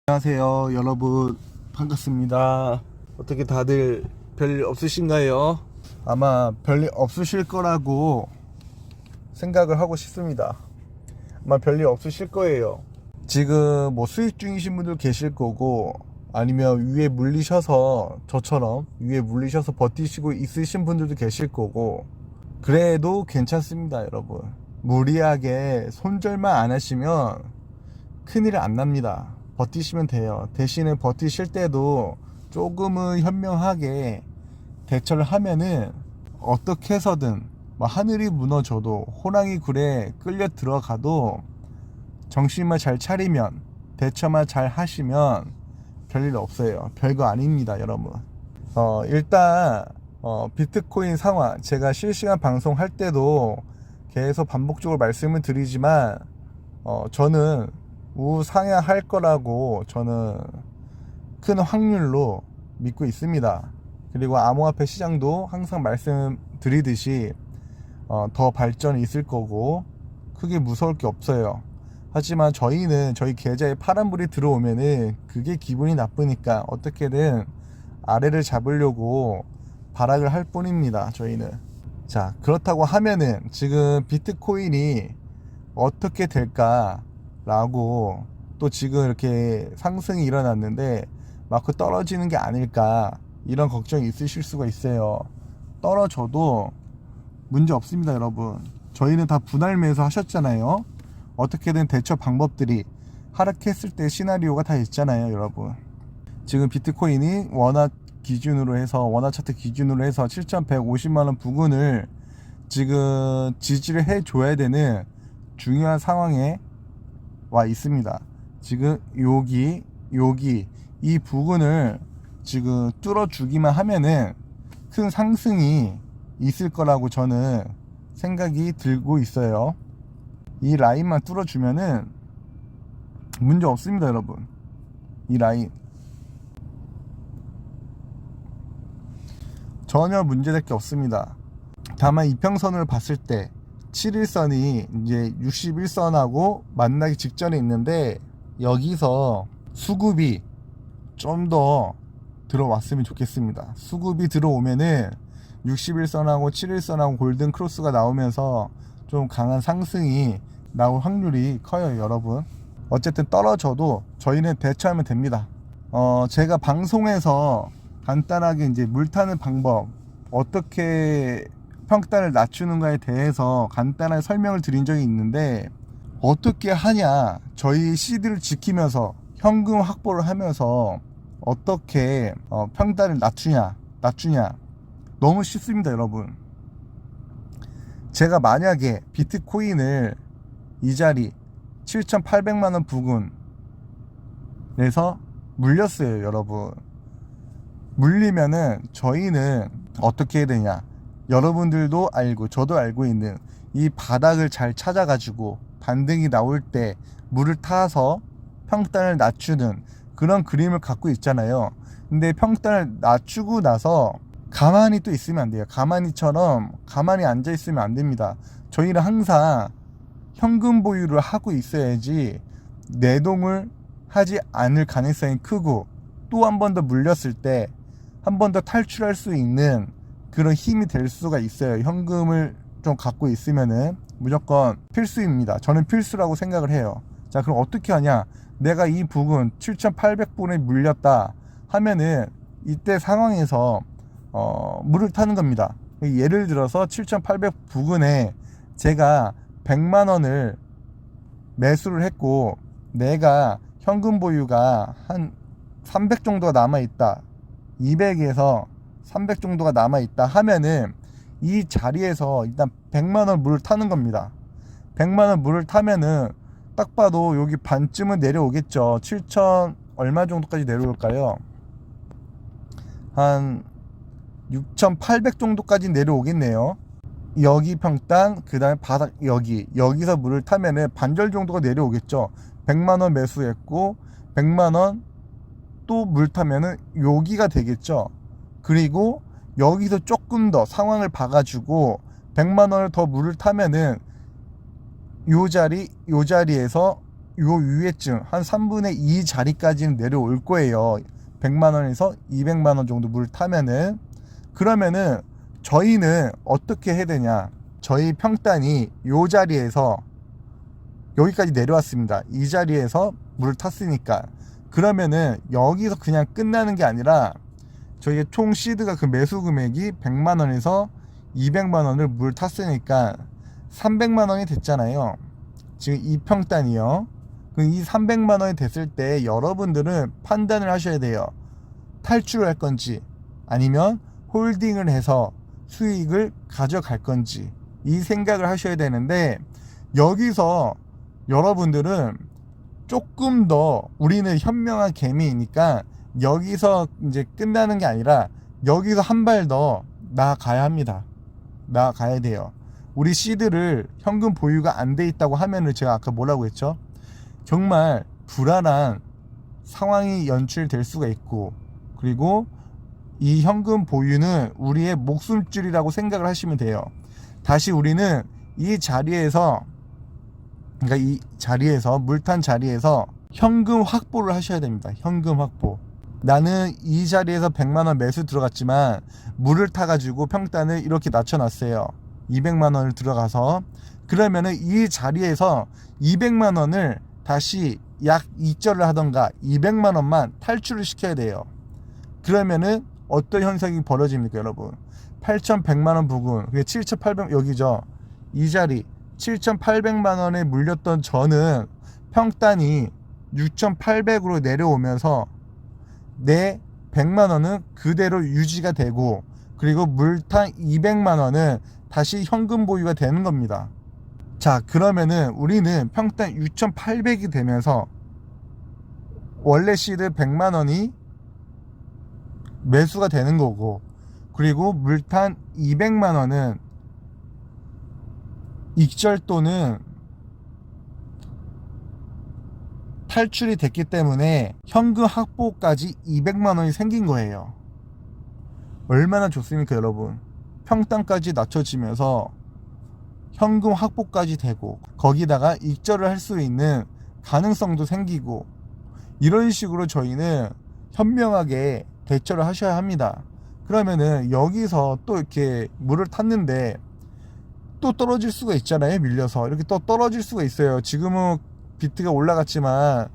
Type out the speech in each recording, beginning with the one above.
안녕하세요 여러분, 반갑습니다. 어떻게 다들 별일 없으신가요? 아마 별일 없으실 거라고 생각을 하고 싶습니다. 아마 별일 없으실 거예요. 지금 뭐 수익 중이신 분들 계실 거고, 아니면 위에 물리셔서 저처럼 위에 물리셔서 버티시고 있으신 분들도 계실 거고, 그래도 괜찮습니다. 여러분, 무리하게 손절만 안 하시면 큰일 안 납니다. 버티시면 돼요. 대신에 버티실 때도 조금은 현명하게 대처를 하면은 어떻게 해서든 뭐 하늘이 무너져도 호랑이 굴에 끌려 들어가도 정신만 잘 차리면, 대처만 잘 하시면 별일 없어요. 별거 아닙니다 여러분. 일단 비트코인 상황, 제가 실시간 방송할 때도 계속 반복적으로 말씀을 드리지만 저는 우상향할 거라고 저는 큰 확률로 믿고 있습니다. 그리고 암호화폐 시장도 항상 말씀드리듯이 더 발전이 있을 거고 크게 무서울 게 없어요. 하지만 저희는 저희 계좌에 파란불이 들어오면은 그게 기분이 나쁘니까 어떻게든 아래를 잡으려고 발악을 할 뿐입니다 저희는. 자, 그렇다고 하면은 지금 비트코인이 어떻게 될까 라고, 또 지금 이렇게 상승이 일어났는데 막 떨어지는 게 아닐까, 이런 걱정이 있으실 수가 있어요. 떨어져도 문제 없습니다 여러분. 저희는 다 분할 매수 하셨잖아요. 어떻게든 대처 방법들이, 하락했을 때 시나리오가 다 있잖아요 여러분. 지금 비트코인이 원화 기준으로 해서, 원화 차트 기준으로 해서 7,150만원 부근을 지금 지지를 해 줘야 되는 중요한 상황에 와 있습니다. 지금 여기 이 부분을 지금 뚫어주기만 하면은 큰 상승이 있을 거라고 저는 생각이 들고 있어요. 이 라인만 뚫어주면은 문제 없습니다 여러분. 이 라인 전혀 문제될 게 없습니다. 다만 이평선을 봤을 때 7일선이 이제 61선하고 만나기 직전에 있는데, 여기서 수급이 좀 더 들어왔으면 좋겠습니다. 수급이 들어오면은 61선하고 7일선하고 골든 크로스가 나오면서 좀 강한 상승이 나올 확률이 커요 여러분. 어쨌든 떨어져도 저희는 대처하면 됩니다. 제가 방송에서 간단하게 이제 물타는 방법, 어떻게 평단을 낮추는가에 대해서 간단하게 설명을 드린 적이 있는데, 어떻게 하냐, 저희 CD를 지키면서 현금 확보를 하면서 어떻게 평단을 낮추냐, 너무 쉽습니다 여러분. 제가 만약에 비트코인을 이 자리 7,800만원 부근에서 물렸어요 여러분. 물리면은 저희는 어떻게 해야 되냐, 여러분들도 알고 저도 알고 있는 이 바닥을 잘 찾아가지고 반등이 나올 때 물을 타서 평단을 낮추는 그런 그림을 갖고 있잖아요. 근데 평단을 낮추고 나서 가만히 또 있으면 안 돼요. 가만히 앉아 있으면 안 됩니다. 저희는 항상 현금 보유를 하고 있어야지 내동을 하지 않을 가능성이 크고, 또 한 번 더 물렸을 때 한 번 더 탈출할 수 있는 그런 힘이 될 수가 있어요. 현금을 좀 갖고 있으면은 무조건 필수입니다. 저는 필수라고 생각을 해요. 자, 그럼 어떻게 하냐, 내가 이 부근 7,800분에 물렸다 하면은 이때 상황에서 물을 타는 겁니다. 예를 들어서 7,800 부근에 제가 100만원을 매수를 했고, 내가 현금 보유가 한 300 정도가 남아있다, 200에서 300 정도가 남아있다 하면은 이 자리에서 일단 100만원 물을 타는 겁니다. 100만원 물을 타면은 딱 봐도 여기 반쯤은 내려오겠죠. 7천 얼마 정도까지 내려올까요? 한 6,800 정도까지 내려오겠네요. 여기 평단, 그 다음에 바닥, 여기서 물을 타면은 반절 정도가 내려오겠죠. 100만원 매수했고 100만원 또 물 타면은 여기가 되겠죠. 그리고 여기서 조금 더 상황을 봐가지고 100만원을 더 물을 타면은 요 자리에서 요 위에쯤 한 3분의 2 자리까지는 내려올 거예요. 100만원에서 200만원 정도 물 타면은. 그러면은 저희는 어떻게 해야 되냐, 저희 평단이 요 자리에서 여기까지 내려왔습니다. 이 자리에서 물을 탔으니까 그러면은 여기서 그냥 끝나는 게 아니라 저희의 총 시드가 그 매수 금액이 100만원에서 200만원을 물 탔으니까 300만원이 됐잖아요. 지금 이 평단이요. 그럼 이 300만원이 됐을 때 여러분들은 판단을 하셔야 돼요. 탈출을 할 건지 아니면 홀딩을 해서 수익을 가져갈 건지, 이 생각을 하셔야 되는데, 여기서 여러분들은 조금 더, 우리는 현명한 개미이니까 여기서 이제 끝나는 게 아니라 여기서 한 발 더 나아가야 합니다. 나아가야 돼요. 우리 시드를 현금 보유가 안 돼 있다고 하면은 제가 아까 뭐라고 했죠? 정말 불안한 상황이 연출될 수가 있고, 그리고 이 현금 보유는 우리의 목숨줄이라고 생각을 하시면 돼요. 다시 우리는 이 자리에서, 그러니까 이 자리에서, 물탄 자리에서 현금 확보를 하셔야 됩니다. 현금 확보. 나는 이 자리에서 100만원 매수 들어갔지만 물을 타가지고 평단을 이렇게 낮춰놨어요. 200만원을 들어가서. 그러면은 이 자리에서 200만원을 다시 약 2절을 하던가 200만원만 탈출을 시켜야 돼요. 그러면은 어떤 현상이 벌어집니까, 여러분? 8,100만원 부근, 그게 7,800, 여기죠. 이 자리 7,800만원에 물렸던 저는 평단이 6,800으로 내려오면서 내 100만원은 그대로 유지가 되고, 그리고 물탄 200만원은 다시 현금 보유가 되는 겁니다. 자, 그러면은 우리는 평단 6,800이 되면서 원래 시드 100만원이 매수가 되는 거고, 그리고 물탄 200만원은 익절 또는 탈출이 됐기 때문에 현금 확보까지 200만원이 생긴 거예요. 얼마나 좋습니까, 여러분? 평단까지 낮춰지면서 현금 확보까지 되고, 거기다가 익절을 할 수 있는 가능성도 생기고, 이런 식으로 저희는 현명하게 대처를 하셔야 합니다. 그러면은 여기서 또 이렇게 물을 탔는데 또 떨어질 수가 있잖아요. 밀려서 이렇게 또 떨어질 수가 있어요. 지금은 비트가 올라갔지만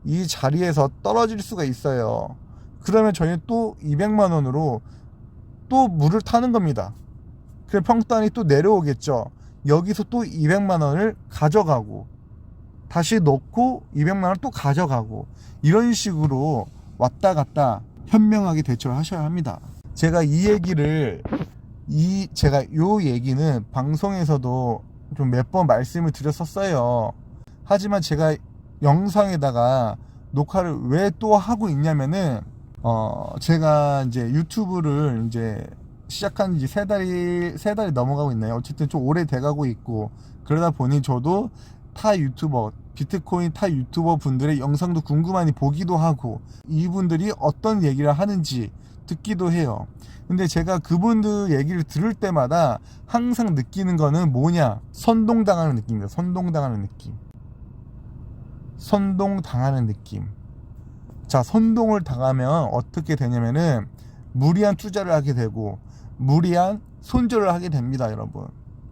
이 자리에서 떨어질 수가 있어요. 그러면 저희는 또 200만원으로 또 물을 타는 겁니다. 그래 평단이 또 내려오겠죠. 여기서 또 200만원을 가져가고 다시 넣고 200만원을 또 가져가고, 이런 식으로 왔다 갔다 현명하게 대처를 하셔야 합니다. 제가 이 얘기를, 제가 요 얘기는 방송에서도 좀 몇 번 말씀을 드렸었어요. 하지만 제가 영상에다가 녹화를 왜 또 하고 있냐면은, 제가 이제 유튜브를 이제 시작한 지 세 달이 넘어가고 있나요? 어쨌든 좀 오래 돼가고 있고, 그러다 보니 저도 타 유튜버, 비트코인 타 유튜버 분들의 영상도 궁금하니 보기도 하고, 이분들이 어떤 얘기를 하는지 듣기도 해요. 근데 제가 그분들 얘기를 들을 때마다 항상 느끼는 거는 뭐냐? 선동당하는 느낌이에요. 선동당하는 느낌. 선동당하는 느낌. 자, 선동을 당하면 어떻게 되냐면은 무리한 투자를 하게 되고 무리한 손절을 하게 됩니다, 여러분.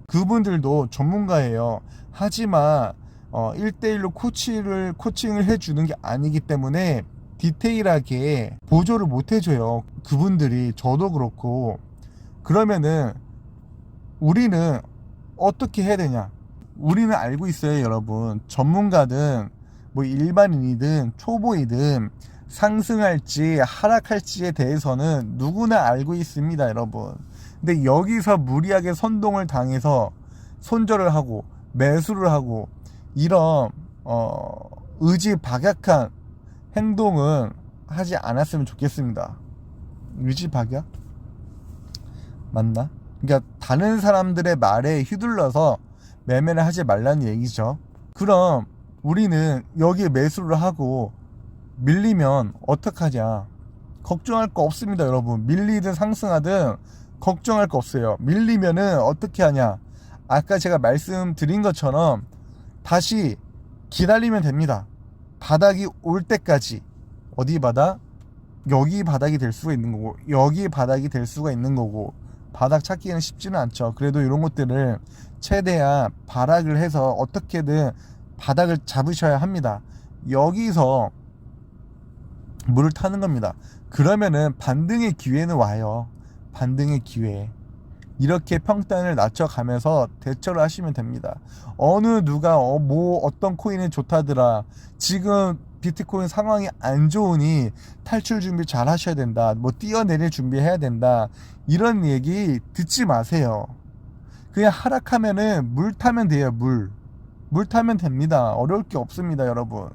그분들도 전문가예요. 하지만 1대1로 코칭을 해주는 게 아니기 때문에 디테일하게 보조를 못 해줘요. 그분들이, 저도 그렇고. 그러면은 우리는 어떻게 해야 되냐? 우리는 알고 있어요, 여러분. 전문가든 뭐 일반인이든 초보이든 상승할지 하락할지에 대해서는 누구나 알고 있습니다, 여러분. 근데 여기서 무리하게 선동을 당해서 손절을 하고 매수를 하고 이런 의지박약한 행동은 하지 않았으면 좋겠습니다. 의지박약? 맞나? 그러니까 다른 사람들의 말에 휘둘러서 매매를 하지 말라는 얘기죠. 그럼 우리는 여기에 매수를 하고 밀리면 어떡하냐? 걱정할 거 없습니다, 여러분. 밀리든 상승하든 걱정할 거 없어요. 밀리면은 어떻게 하냐? 아까 제가 말씀드린 것처럼 다시 기다리면 됩니다. 바닥이 올 때까지. 어디 바닥? 여기 바닥이 될 수가 있는 거고, 여기 바닥이 될 수가 있는 거고, 바닥 찾기는 쉽지는 않죠. 그래도 이런 것들을 최대한 발악을 해서 어떻게든 바닥을 잡으셔야 합니다. 여기서 물을 타는 겁니다. 그러면은 반등의 기회는 와요. 반등의 기회. 이렇게 평단을 낮춰가면서 대처를 하시면 됩니다. 어느 누가 어떤 코인이 좋다더라, 지금 비트코인 상황이 안 좋으니 탈출 준비 잘 하셔야 된다, 뭐 뛰어내릴 준비해야 된다, 이런 얘기 듣지 마세요. 그냥 하락하면은 물 타면 돼요. 물 타면 됩니다. 어려울 게 없습니다. 여러분,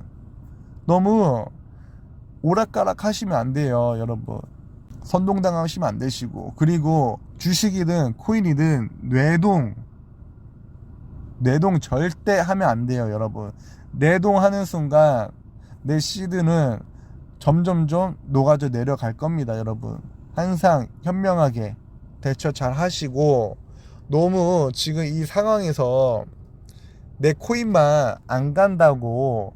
너무 오락가락 하시면 안 돼요. 여러분, 선동당하시면 안 되시고, 그리고 주식이든 코인이든 뇌동 절대 하면 안 돼요. 여러분, 뇌동하는 순간 내 시드는 점점점 녹아져 내려갈 겁니다. 여러분, 항상 현명하게 대처 잘 하시고, 너무 지금 이 상황에서 내 코인만 안 간다고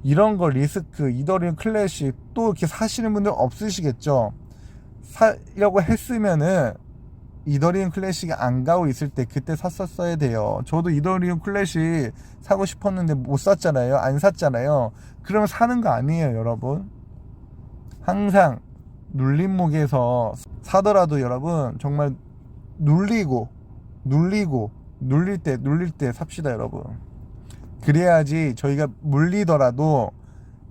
이런 거 리스크, 이더리움 클래식 또 이렇게 사시는 분들 없으시겠죠. 사려고 했으면은 이더리움 클래식이 안 가고 있을 때 그때 샀었어야 돼요. 저도 이더리움 클래식 사고 싶었는데 못 샀잖아요. 안 샀잖아요. 그러면 사는 거 아니에요. 여러분, 항상 눌림목에서 사더라도 여러분 정말 눌릴 때 삽시다. 여러분, 그래야지 저희가 물리더라도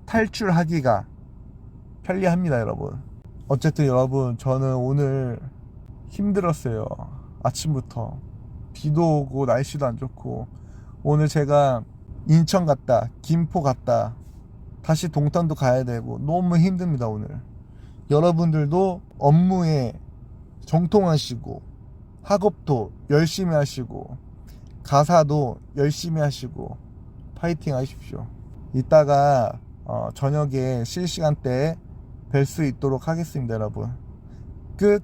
탈출하기가 편리합니다. 여러분, 어쨌든 여러분, 저는 오늘 힘들었어요. 아침부터 비도 오고 날씨도 안 좋고, 오늘 제가 인천 갔다 김포 갔다 다시 동탄도 가야 되고 너무 힘듭니다. 오늘 여러분들도 업무에 정통하시고, 학업도 열심히 하시고, 가사도 열심히 하시고, 파이팅 하십시오. 이따가 저녁에 실시간 때 뵐 수 있도록 하겠습니다. 여러분, 끝.